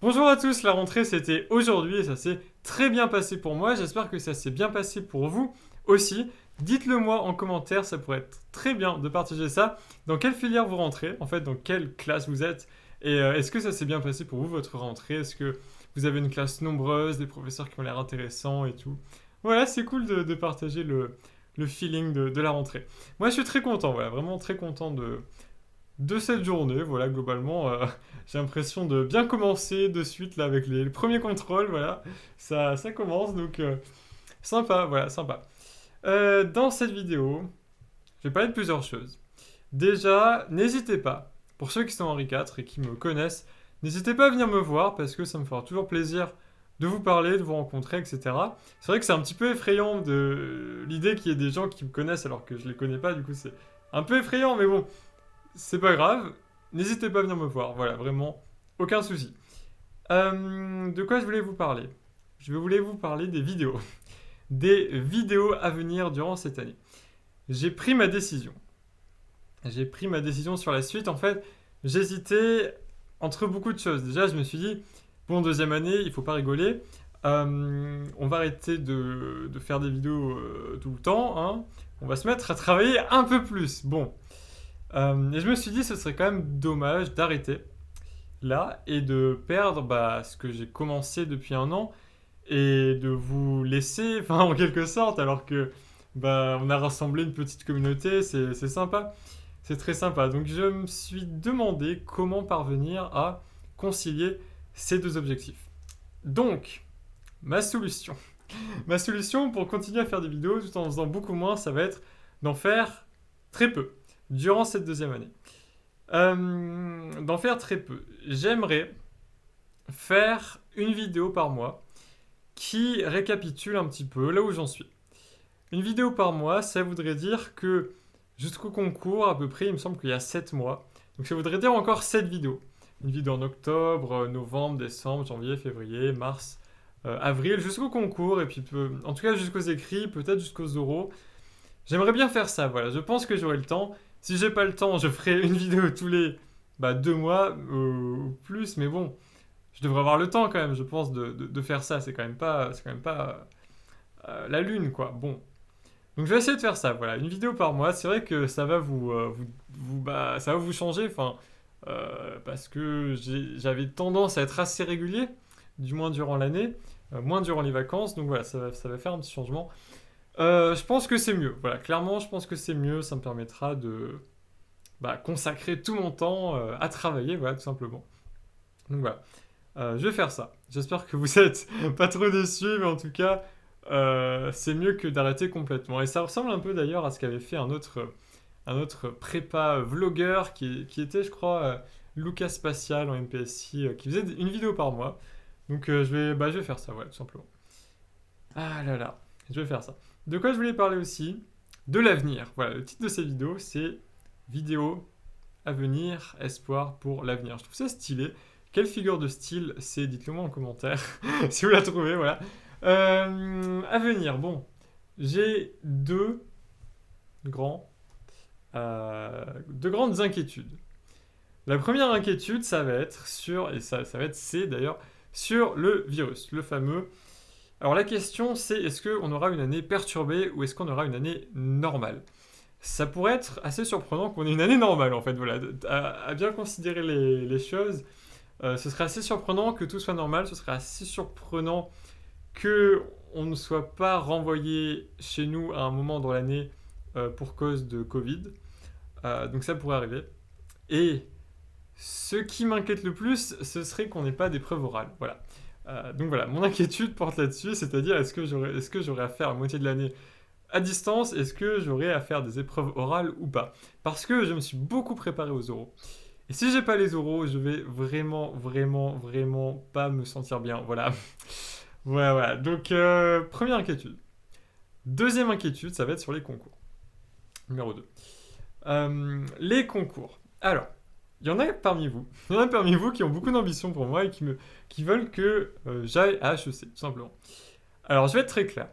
Bonjour à tous, la rentrée c'était aujourd'hui et ça s'est très bien passé pour moi. J'espère que ça s'est bien passé pour vous aussi. Dites-le moi en commentaire, ça pourrait être très bien de partager ça. Dans quelle filière vous rentrez? En fait, dans quelle classe vous êtes? Et est-ce que ça s'est bien passé pour vous, votre rentrée? Est-ce que vous avez une classe nombreuse, des professeurs qui ont l'air intéressants et tout? Voilà, c'est cool de partager le feeling de la rentrée. Moi, je suis très content, voilà, vraiment très content de cette journée. Voilà, globalement, j'ai l'impression de bien commencer de suite là avec les premiers contrôles. Voilà, ça commence donc sympa, voilà, sympa. Dans cette vidéo, je vais parler de plusieurs choses. Déjà, n'hésitez pas, pour ceux qui sont Henri IV et qui me connaissent, n'hésitez pas à venir me voir parce que ça me fera toujours plaisir de vous parler, de vous rencontrer, etc. C'est vrai que c'est un petit peu effrayant de l'idée qu'il y ait des gens qui me connaissent alors que je les connais pas, du coup c'est un peu effrayant, mais bon, c'est pas grave, n'hésitez pas à venir me voir, voilà, vraiment, aucun souci. De quoi je voulais vous parler? Je voulais vous parler des vidéos. Des vidéos à venir durant cette année. J'ai pris ma décision. J'ai pris ma décision sur la suite. En fait, j'hésitais entre beaucoup de choses. Déjà, je me suis dit, bon, deuxième année, il faut pas rigoler. On va arrêter de faire des vidéos tout le temps, hein. On va se mettre à travailler un peu plus. Bon, et je me suis dit, ce serait quand même dommage d'arrêter là et de perdre ce que j'ai commencé depuis un an et de vous laisser, enfin en quelque sorte, alors que on a rassemblé une petite communauté, c'est sympa, c'est très sympa. Donc je me suis demandé comment parvenir à concilier ces deux objectifs. Donc, ma solution, ma solution pour continuer à faire des vidéos tout en faisant beaucoup moins, ça va être d'en faire très peu durant cette deuxième année. D'en faire très peu. J'aimerais faire une vidéo par mois qui récapitule un petit peu là où j'en suis. Une vidéo par mois, ça voudrait dire que jusqu'au concours, à peu près, il me semble qu'il y a 7 mois. Donc ça voudrait dire encore 7 vidéos. Une vidéo en octobre, novembre, décembre, janvier, février, mars, avril, jusqu'au concours, et puis en tout cas jusqu'aux écrits, peut-être jusqu'aux oraux. J'aimerais bien faire ça, voilà. Je pense que j'aurai le temps. Si j'ai pas le temps, je ferai une vidéo tous les 2 mois ou plus, mais bon, je devrais avoir le temps quand même, je pense, de faire ça. C'est quand même pas la lune, quoi. Bon. Donc je vais essayer de faire ça, voilà. Une vidéo par mois. C'est vrai que ça va ça va vous changer, enfin, parce que j'avais tendance à être assez régulier, du moins durant l'année, moins durant les vacances. Donc voilà, ça va faire un petit changement. Je pense que c'est mieux. Voilà, clairement, je pense que c'est mieux. Ça me permettra de consacrer tout mon temps à travailler, voilà, tout simplement. Donc voilà, je vais faire ça. J'espère que vous êtes pas trop déçus, mais en tout cas, c'est mieux que d'arrêter complètement. Et ça ressemble un peu d'ailleurs à ce qu'avait fait un autre prépa vlogueur qui était, je crois, Lucas Spatial en MPSI, qui faisait une vidéo par mois. Donc je vais faire ça, voilà, tout simplement. Ah là là, je vais faire ça. De quoi je voulais parler aussi? De l'avenir. Voilà, le titre de cette vidéo, c'est Vidéo Avenir, espoir pour l'avenir. Je trouve ça stylé. Quelle figure de style c'est? Dites-le moi en commentaire si vous la trouvez, voilà. Avenir, bon. J'ai grands, deux grandes inquiétudes. La première inquiétude, ça va être sur, et ça va être c'est d'ailleurs, sur le virus, le fameux. Alors la question c'est est-ce qu'on aura une année perturbée ou est-ce qu'on aura une année normale? Ça pourrait être assez surprenant qu'on ait une année normale en fait, voilà, à bien considérer les choses. Ce serait assez surprenant que tout soit normal, ce serait assez surprenant que on ne soit pas renvoyé chez nous à un moment dans l'année pour cause de Covid. Donc ça pourrait arriver. Et ce qui m'inquiète le plus, ce serait qu'on n'ait pas d'épreuve orale. Voilà. Donc voilà, mon inquiétude porte là-dessus, c'est-à-dire est-ce que j'aurai à faire la moitié de l'année à distance, est-ce que j'aurai à faire des épreuves orales ou pas? Parce que je me suis beaucoup préparé aux oraux. Et si j'ai pas les oraux, je vais vraiment, vraiment, vraiment pas me sentir bien. Voilà. Voilà, voilà. Donc, première inquiétude. Deuxième inquiétude, ça va être sur les concours. Numéro 2. Les concours. Alors, il y en a parmi vous qui ont beaucoup d'ambition pour moi et qui veulent que j'aille à HEC, tout simplement. Alors, je vais être très clair.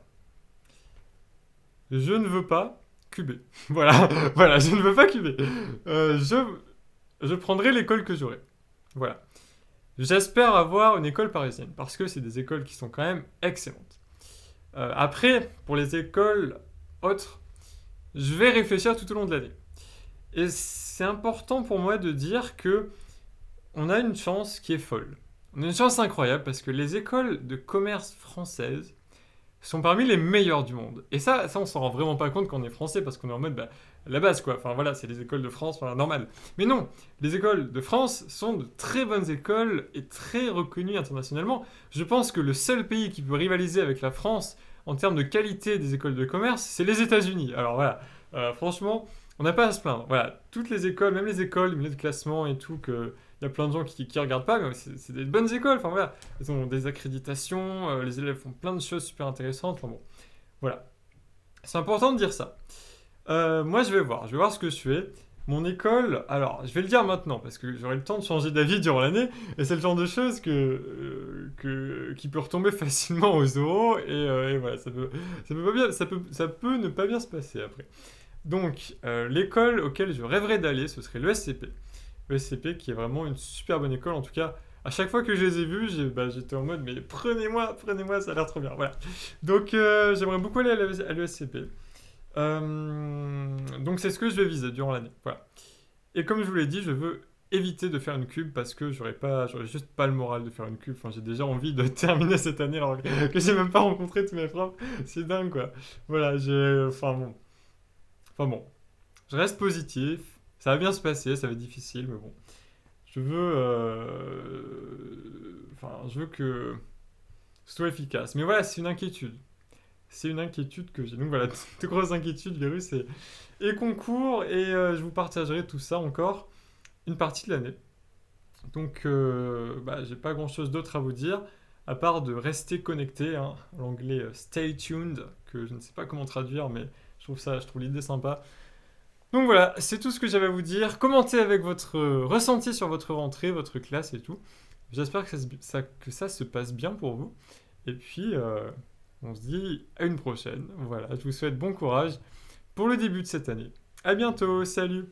Je ne veux pas cuber. Voilà, voilà, je ne veux pas cuber. Je prendrai l'école que j'aurai. Voilà. j'espère avoir une école parisienne, parce que c'est des écoles qui sont quand même excellentes. Après, pour les écoles autres, je vais réfléchir tout au long de l'année. Et c'est important pour moi de dire que on a une chance qui est folle. On a une chance incroyable parce que les écoles de commerce françaises sont parmi les meilleures du monde. Et ça on s'en rend vraiment pas compte quand on est français parce qu'on est en mode, bah, la base quoi. Enfin voilà, c'est les écoles de France, voilà, normal. Mais non, les écoles de France sont de très bonnes écoles et très reconnues internationalement. Je pense que le seul pays qui peut rivaliser avec la France en termes de qualité des écoles de commerce, c'est les États-Unis. Alors voilà, franchement, on n'a pas à se plaindre. Voilà, toutes les écoles, même les écoles, milieu de classement et tout, que il y a plein de gens qui regardent pas, mais c'est des bonnes écoles. Enfin voilà, elles ont des accréditations, les élèves font plein de choses super intéressantes. Enfin bon, voilà. C'est important de dire ça. Moi, je vais voir ce que je fais. Mon école, alors, je vais le dire maintenant parce que j'aurai le temps de changer d'avis durant l'année, et c'est le genre de choses qui peut retomber facilement aux euros, et voilà, ça peut pas bien, ça peut ne pas bien se passer après. Donc, l'école auquel je rêverais d'aller, ce serait l'ESCP. L'ESCP qui est vraiment une super bonne école, en tout cas, à chaque fois que je les ai vus, j'étais en mode, mais prenez-moi, ça a l'air trop bien. Voilà. Donc, j'aimerais beaucoup aller à l'ESCP. Donc c'est ce que je vais viser durant l'année. Voilà. Et comme je vous l'ai dit, je veux éviter de faire une cube parce que j'aurais juste pas le moral de faire une cube. Enfin, j'ai déjà envie de terminer cette année alors que j'ai même pas rencontré tous mes profs. C'est dingue quoi. Voilà, enfin bon, je reste positif. Ça va bien se passer, ça va être difficile, mais bon. Je veux, je veux que ce soit efficace. Mais voilà, c'est une inquiétude. C'est une inquiétude que j'ai. Donc voilà, de grosses inquiétudes, virus et concours. Et je vous partagerai tout ça encore une partie de l'année. Donc, j'ai pas grand chose d'autre à vous dire, à part de rester connecté. Hein, l'anglais stay tuned, que je ne sais pas comment traduire, mais je trouve l'idée sympa. Donc voilà, c'est tout ce que j'avais à vous dire. Commentez avec votre ressenti sur votre rentrée, votre classe et tout. J'espère que ça se passe bien pour vous. Et puis, on se dit à une prochaine. Voilà, je vous souhaite bon courage pour le début de cette année. À bientôt, salut!